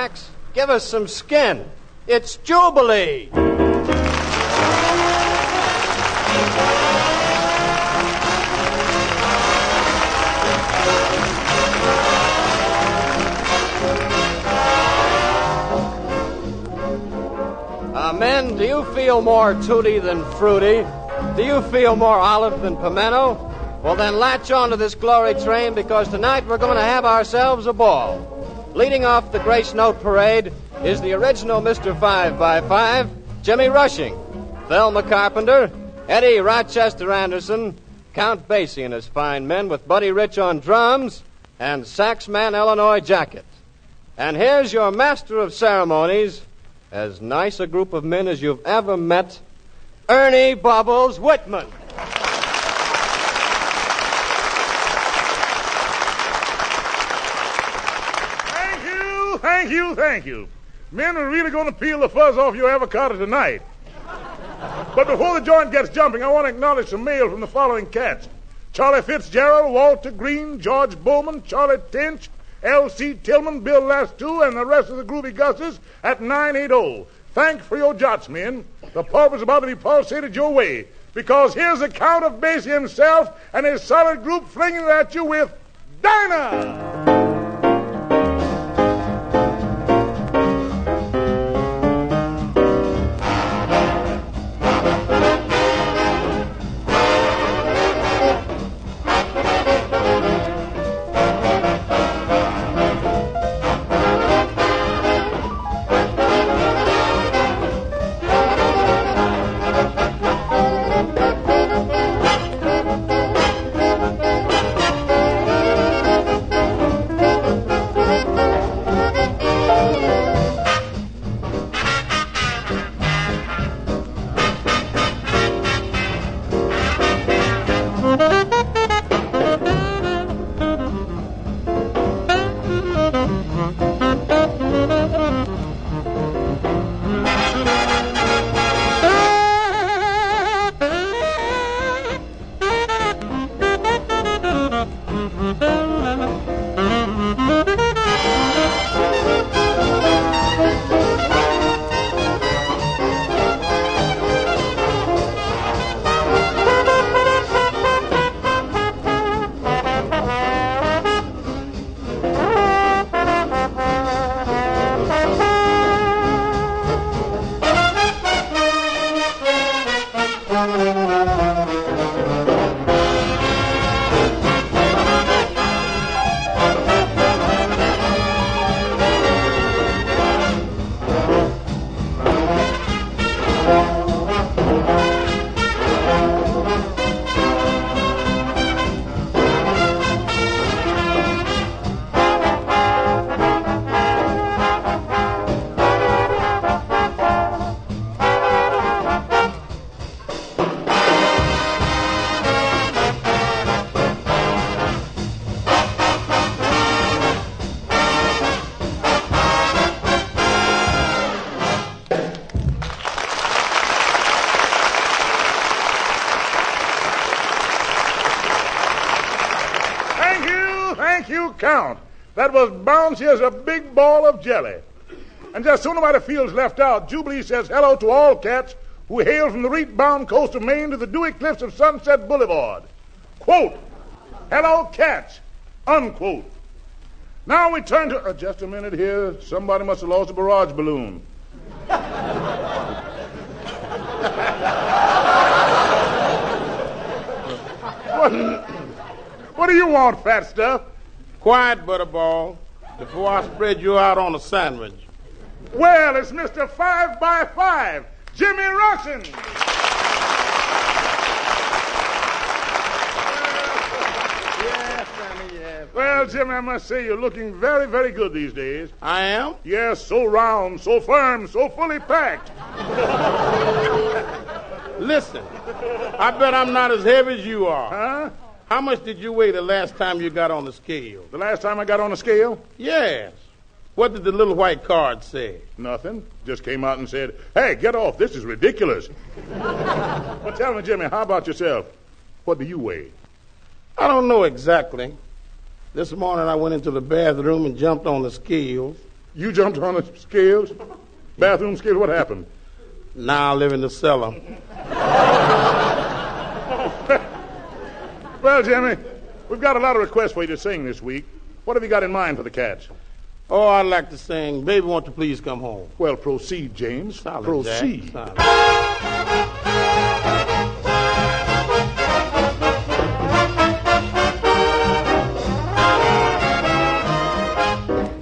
Sax, give us some skin. It's Jubilee. Men, do you feel more tooty than fruity? Do you feel more olive than pimento? Well, then latch onto this glory train, because tonight we're going to have ourselves a ball. Leading off the Grace Note Parade is the original Mr. 5x5, Jimmy Rushing, Thelma Carpenter, Eddie Rochester Anderson, Count Basie and his fine men with Buddy Rich on drums, and Saxman Illinois Jacket. And here's your master of ceremonies, as nice a group of men as you've ever met, Ernie Bubbles Whitman. Thank you. Men are really going to peel the fuzz off your avocado tonight. But before the joint gets jumping, I want to acknowledge some mail from the following cats: Charlie Fitzgerald, Walter Green, George Bowman, Charlie Tinch, L.C. Tillman, Bill Lastu, and the rest of the groovy gusses at 980. Thanks for your jots, men. The pulp is about to be pulsated your way, because here's the Count of Basie himself and his solid group flinging it at you with Dinah! Thank you, Count. That was bouncy as a big ball of jelly. And just so nobody feels left out, Jubilee says hello to all cats who hail from the reef-bound coast of Maine to the dewy cliffs of Sunset Boulevard. Quote, hello, cats, unquote. Now we turn to... just a minute here. Somebody must have lost a barrage balloon. What do you want, fat stuff? Quiet, Butterball, before I spread you out on a sandwich. Well, it's Mr. 5x5, Jimmy Rushing. Yes, Danny, yes. Well, Jimmy, I must say you're looking very, very good these days. I am? Yes, so round, so firm, so fully packed. Listen, I bet I'm not as heavy as you are. Huh? How much did you weigh the last time you got on the scale? The last time I got on the scale? Yes. What did the little white card say? Nothing. Just came out and said, hey, get off. This is ridiculous. Well, tell me, Jimmy, how about yourself? What do you weigh? I don't know exactly. This morning I went into the bathroom and jumped on the scales. You jumped on the scales? Bathroom scales? What happened? Now I live in the cellar. Well, Jimmy, we've got a lot of requests for you to sing this week. What have you got in mind for the cats? Oh, I'd like to sing Baby Won't You Please Come Home. Well, proceed, James. Solid, proceed. Jack.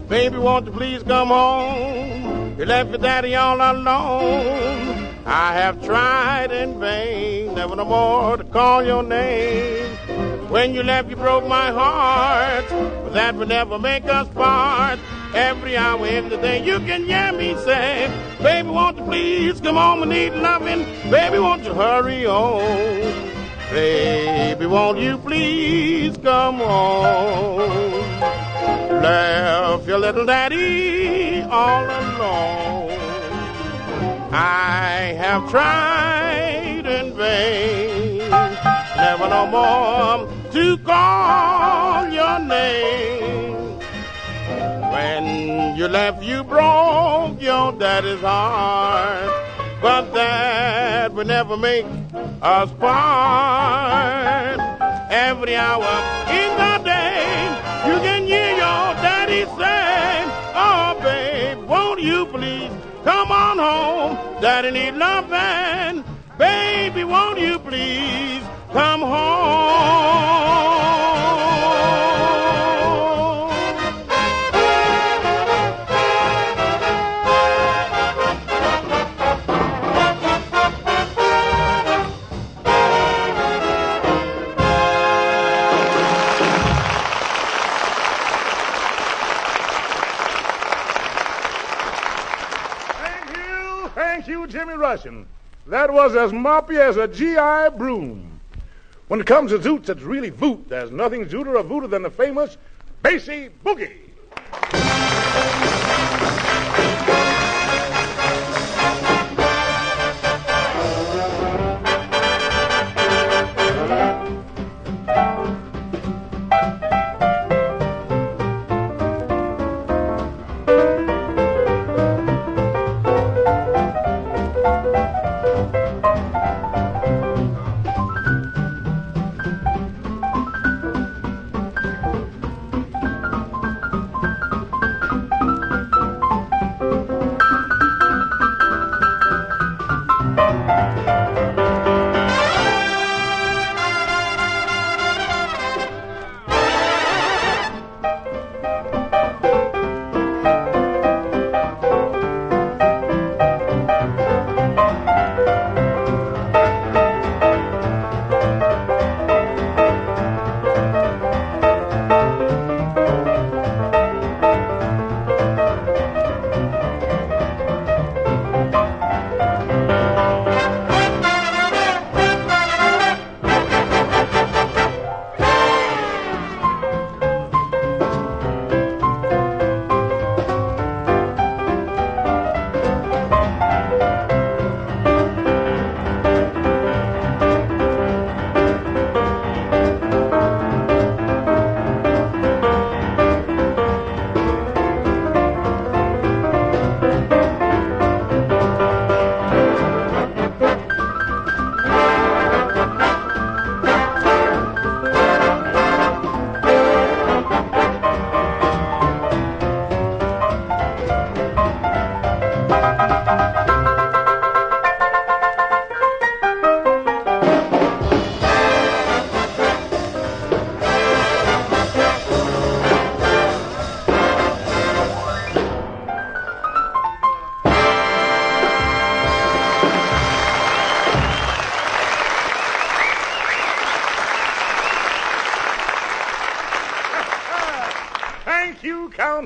Baby, won't you please come home? You left your daddy all alone. I have tried in vain, never no more to call your name. When you left, you broke my heart, but that would never make us part. Every hour in the day, you can hear me say, baby, won't you please come home? We need loving. Baby, won't you hurry on? Baby, won't you please come home? Left your little daddy all alone. I have tried in vain, never no more to call your name. When you left, you broke your daddy's heart, but that would never make us part. Every hour in the day, you can hear your daddy say, oh, babe, won't you please come on home? Daddy need loving. Baby, won't you please come home? Thank you, Jimmy Rushing. That was as moppy as a GI broom. When it comes to zoots that's really voot, there's nothing zooter or vooter than the famous Basie Boogie.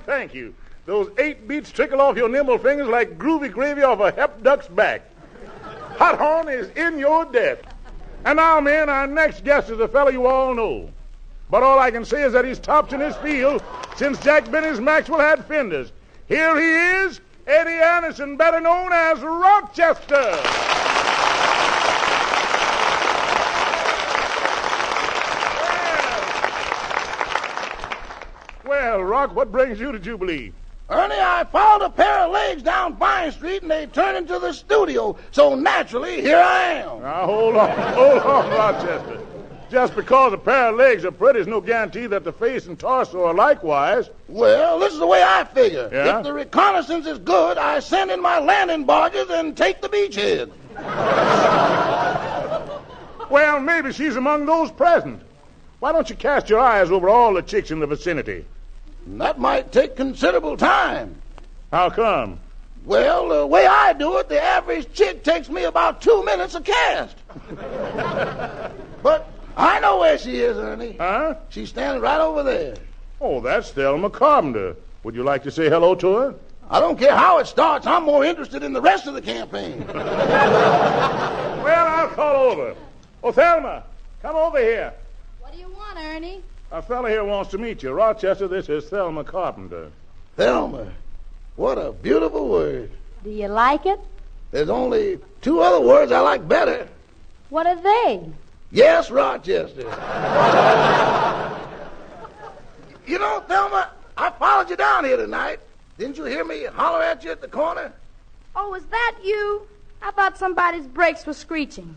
Thank you. Those 8 beats trickle off your nimble fingers like groovy gravy off a hep duck's back. Hot horn is in your debt. And now, men, our next guest is a fellow you all know. But all I can say is that he's tops in his field since Jack Benny's Maxwell had fenders. Here he is, Eddie Anderson, better known as Rochester. Well, Rock, what brings you to Jubilee? Ernie, I followed a pair of legs down Vine Street, and they turned into the studio. So naturally, here I am. Now, hold on, Rochester. Just because a pair of legs are pretty is no guarantee that the face and torso are likewise. Well, this is the way I figure. Yeah? If the reconnaissance is good, I send in my landing barges and take the beachhead. Well, maybe she's among those present. Why don't you cast your eyes over all the chicks in the vicinity? That might take considerable time. How come? Well, the way I do it, the average chick takes me about 2 minutes a cast. But I know where she is, Ernie. Huh? She's standing right over there. Oh, that's Thelma Carpenter. Would you like to say hello to her? I don't care how it starts. I'm more interested in the rest of the campaign. Well, I'll call over. Oh, Thelma, come over here. What do you want, Ernie? A fella here wants to meet you. Rochester, this is Thelma Carpenter. Thelma, what a beautiful word. Do you like it? There's only 2 other words I like better. What are they? Yes, Rochester. You know, Thelma, I followed you down here tonight. Didn't you hear me holler at you at the corner? Oh, is that you? I thought somebody's brakes were screeching.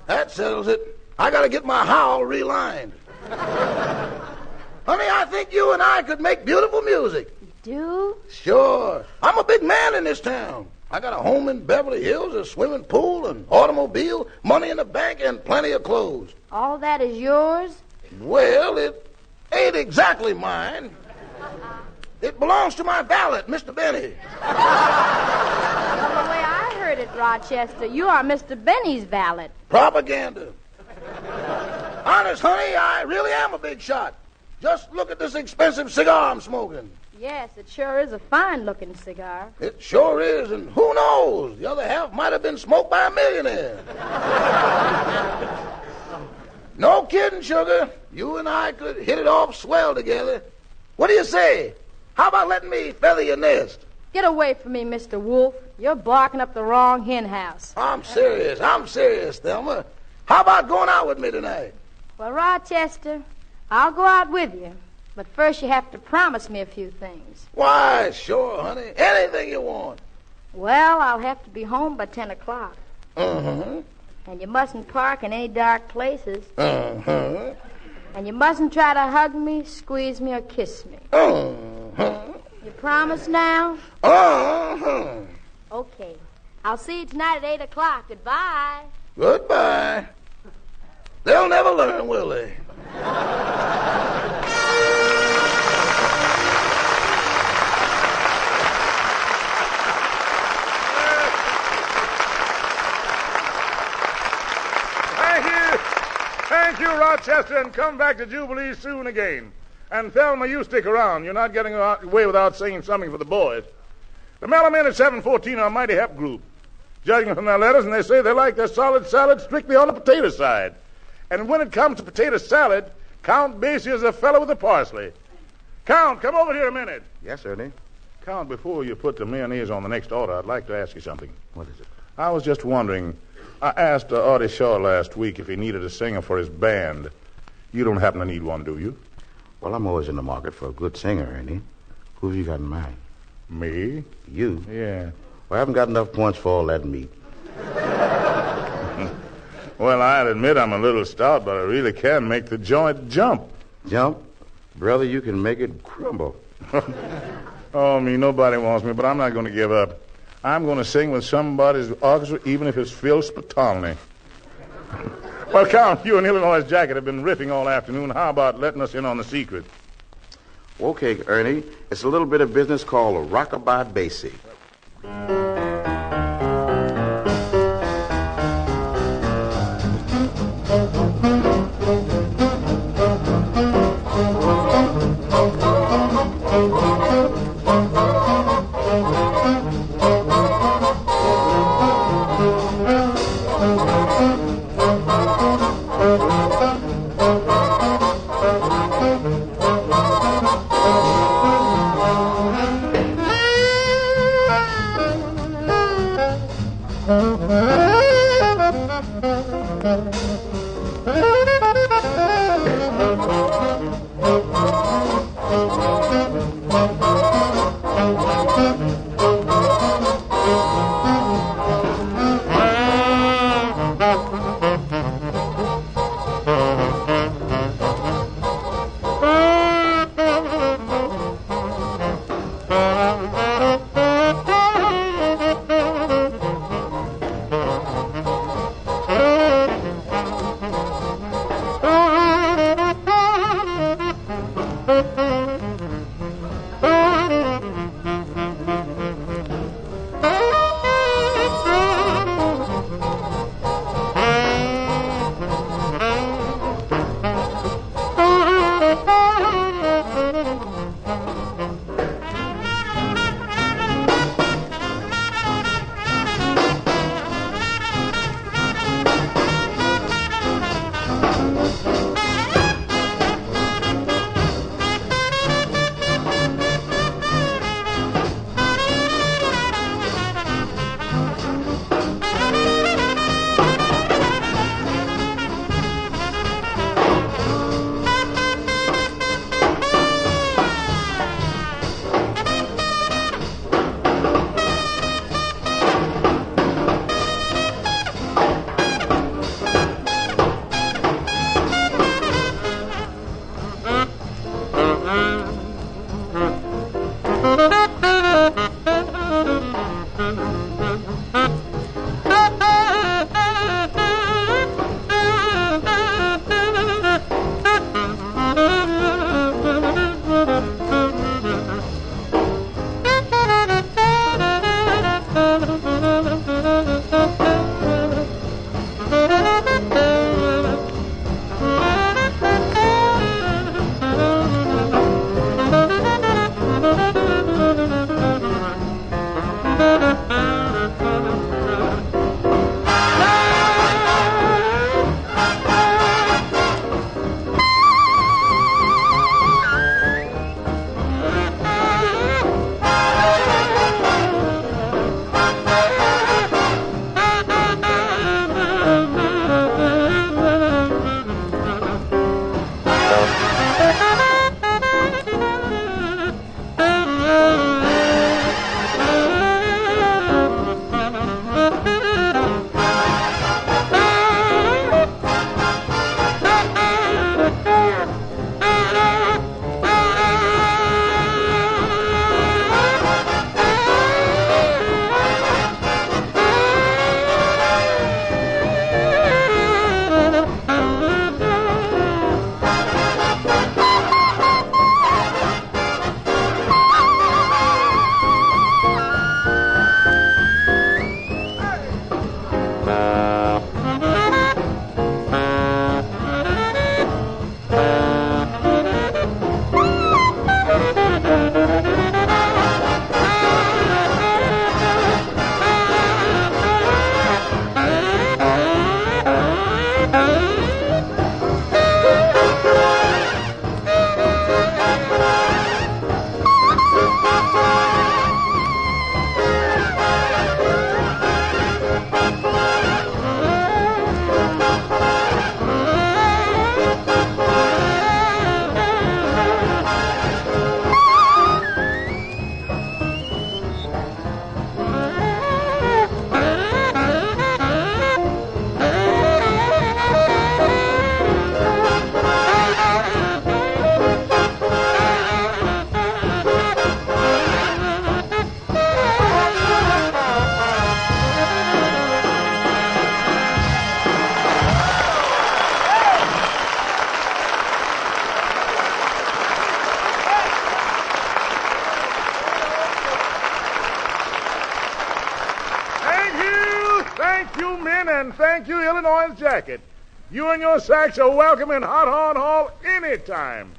That settles it. I gotta get my howl relined. Honey, I think you and I could make beautiful music. Do? Sure. I'm a big man in this town. I got a home in Beverly Hills, a swimming pool, an automobile, money in the bank, and plenty of clothes. All that is yours? Well, it ain't exactly mine. It belongs to my valet, Mr. Benny. Well, the way I heard it, Rochester, you are Mr. Benny's valet. Propaganda. Honest, honey, I really am a big shot. Just look at this expensive cigar I'm smoking. Yes, it sure is a fine-looking cigar. It sure is, and who knows? The other half might have been smoked by a millionaire. No kidding, sugar. You and I could hit it off swell together. What do you say? How about letting me feather your nest? Get away from me, Mr. Wolf. You're barking up the wrong hen house. I'm serious, Thelma. How about going out with me tonight? Well, Rochester, I'll go out with you. But first you have to promise me a few things. Why, sure, honey. Anything you want. Well, I'll have to be home by 10 o'clock. Uh-huh. And you mustn't park in any dark places. Uh-huh. And you mustn't try to hug me, squeeze me, or kiss me. Uh-huh. You promise now? Uh-huh. Okay. I'll see you tonight at 8 o'clock. Goodbye. Goodbye. They'll never learn, will they? Thank you, Rochester, and come back to Jubilee soon again. And Thelma, you stick around. You're not getting away without singing something for the boys. The Mellow Men at 714 are a mighty hep group. Judging from their letters, and they say they like their solid salad strictly on the potato side. And when it comes to potato salad, Count Basie is a fellow with the parsley. Count, come over here a minute. Yes, Ernie. Count, before you put the mayonnaise on the next order, I'd like to ask you something. What is it? I was just wondering, I asked Artie Shaw last week if he needed a singer for his band. You don't happen to need one, do you? Well, I'm always in the market for a good singer, Ernie. Who have you got in mind? Me? You? Yeah. Well, I haven't got enough points for all that meat. Well, I'll admit I'm a little stout, but I really can make the joint jump. Jump? Brother, you can make it crumble. Oh, me, nobody wants me, but I'm not going to give up. I'm going to sing with somebody's orchestra, even if it's Phil Spitolny. Well, Count, you and Illinois Jacket have been riffing all afternoon. How about letting us in on the secret? Okay, Ernie. It's a little bit of business called Rockabye Basie. Thank you, men, and thank you, Illinois Jacket. You and your sax are welcome in Hot Horn Hall any time.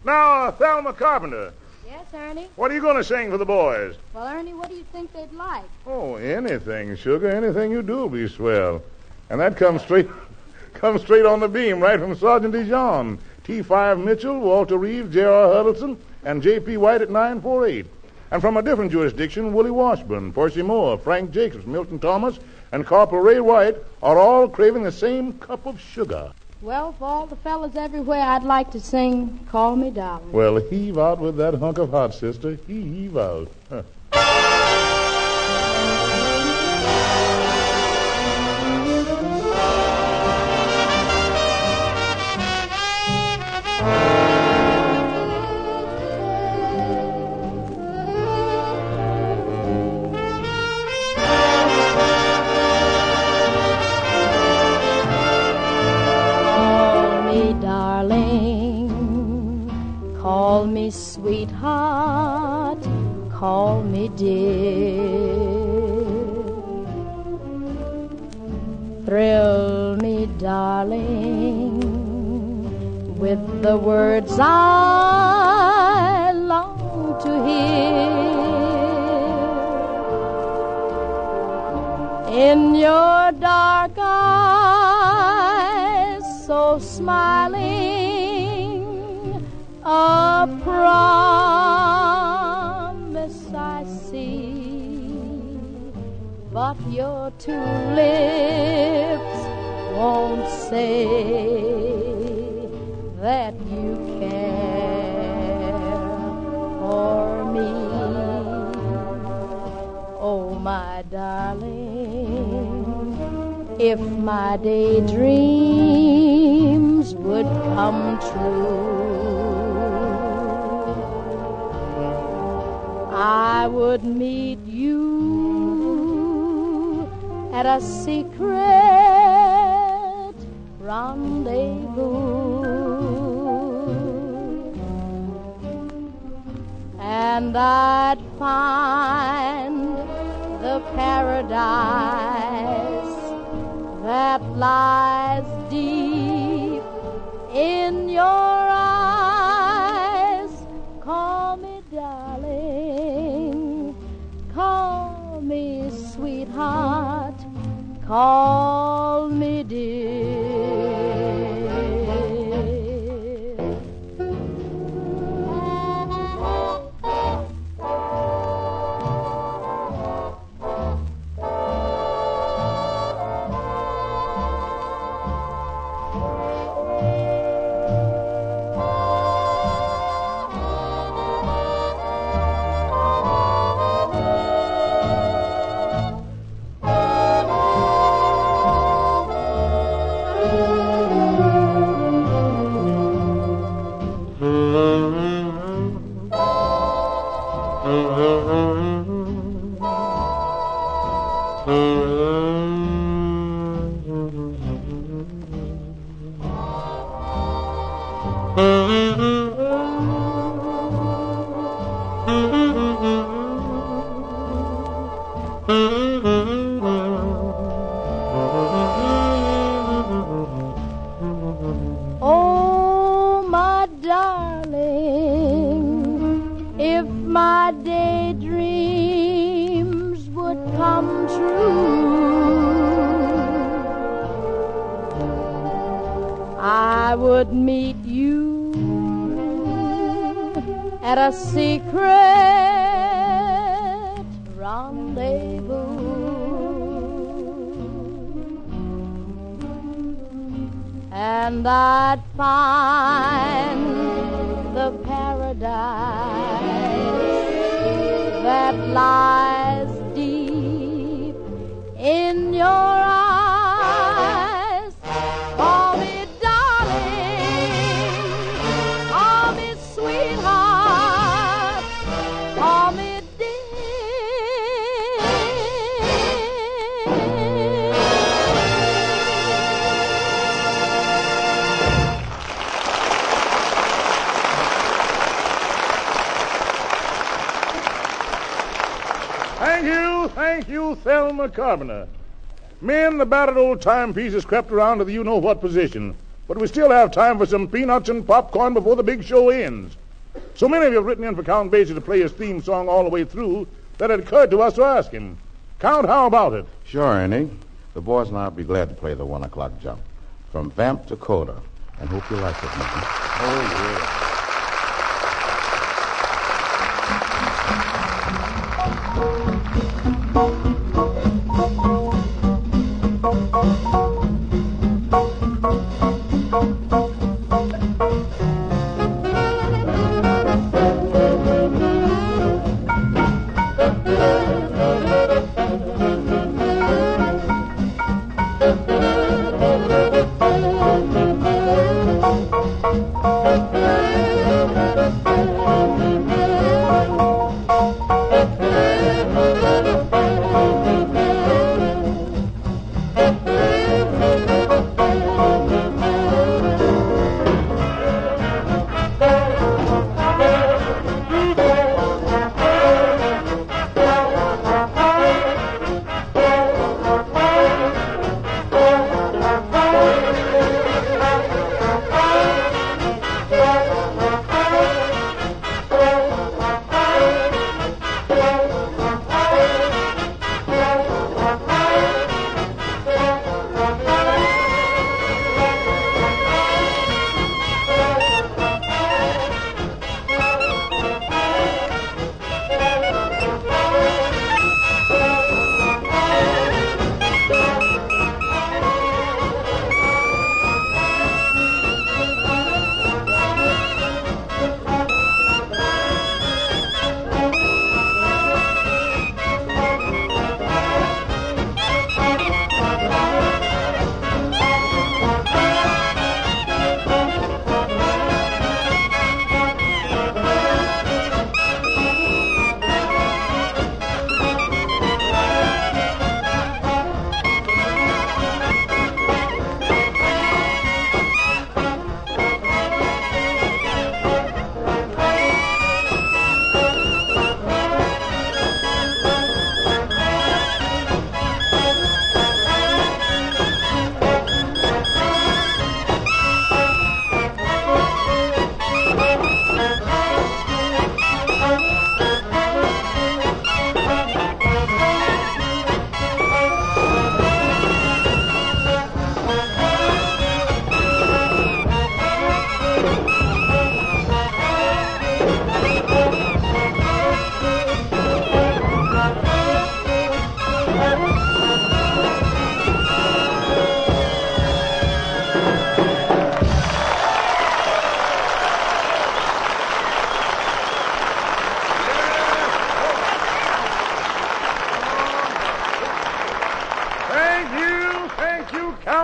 Now, Thelma Carpenter. Yes, Ernie? What are you going to sing for the boys? Well, Ernie, what do you think they'd like? Oh, anything, sugar. Anything you do will be swell. And that comes straight on the beam, right from Sergeant Dijon. T5 Mitchell, Walter Reeves, J.R. Huddleston, and J.P. White at 948. And from a different jurisdiction, Willie Washburn, Percy Moore, Frank Jacobs, Milton Thomas, and Corporal Ray White are all craving the same cup of sugar. Well, for all the fellas everywhere, I'd like to sing Call Me Darling. Well, heave out with that hunk of hot, sister. Heave out. Huh. call me dear. Thrill me, darling, with the words I long to hear. In your dark eyes, so smiling, a promise I see, but your two lips won't say that you care for me. Oh, my darling, if my daydreams would come true, I would meet you at a secret rendezvous, and I'd find the paradise that lies deep in your eyes. Call me darling, call me sweetheart, call me dear. Oh, my darling, if my daydreams would come true, I would meet you at a secret rendezvous, and I'd find the paradise that lies deep in your eyes. Call me darling, call me sweetheart, call me dear. Thank you, Thelma Carboner. Men, the battered old timepiece has crept around to the you-know-what position, but we still have time for some peanuts and popcorn before the big show ends. So many of you have written in for Count Basie to play his theme song all the way through that it occurred to us to ask him. Count, how about it? Sure, Ernie. The boys and I will be glad to play the 1 o'clock jump. From Vamp to Coda. And hope you like it, man. Oh, yeah.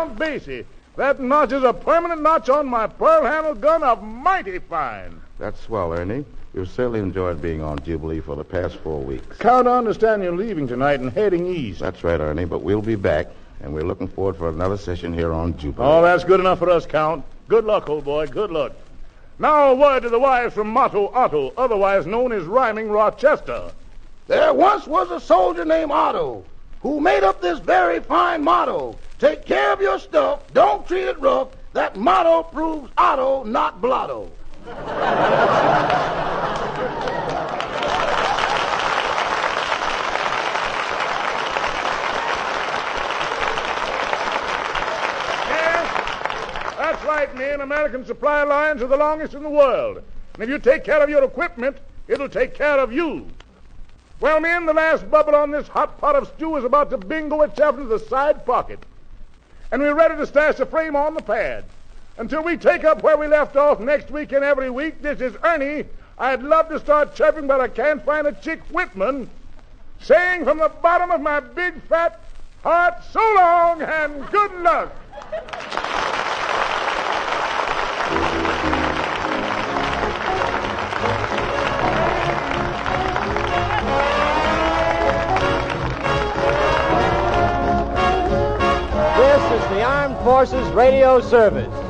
Count Basie. That notch is a permanent notch on my pearl-handled gun of mighty fine. That's swell, Ernie. We've certainly enjoyed being on Jubilee for the past 4 weeks. Count, I understand you're leaving tonight and heading east. That's right, Ernie, but we'll be back, and we're looking forward for another session here on Jubilee. Oh, that's good enough for us, Count. Good luck, old boy, good luck. Now a word to the wives from Motto Otto, otherwise known as Rhyming Rochester. There once was a soldier named Otto who made up this very fine motto. Take care of your stuff, don't treat it rough. That motto proves Otto, not blotto. That's right, men. American supply lines are the longest in the world. And if you take care of your equipment, it'll take care of you. Well, men, the last bubble on this hot pot of stew is about to bingo itself into the side pocket. And we're ready to stash the frame on the pad. Until we take up where we left off next week and every week, this is Ernie. I'd love to start chirping, but I can't find a Chick Whitman. Saying from the bottom of my big fat heart, so long and good luck. This is the Armed Forces Radio Service.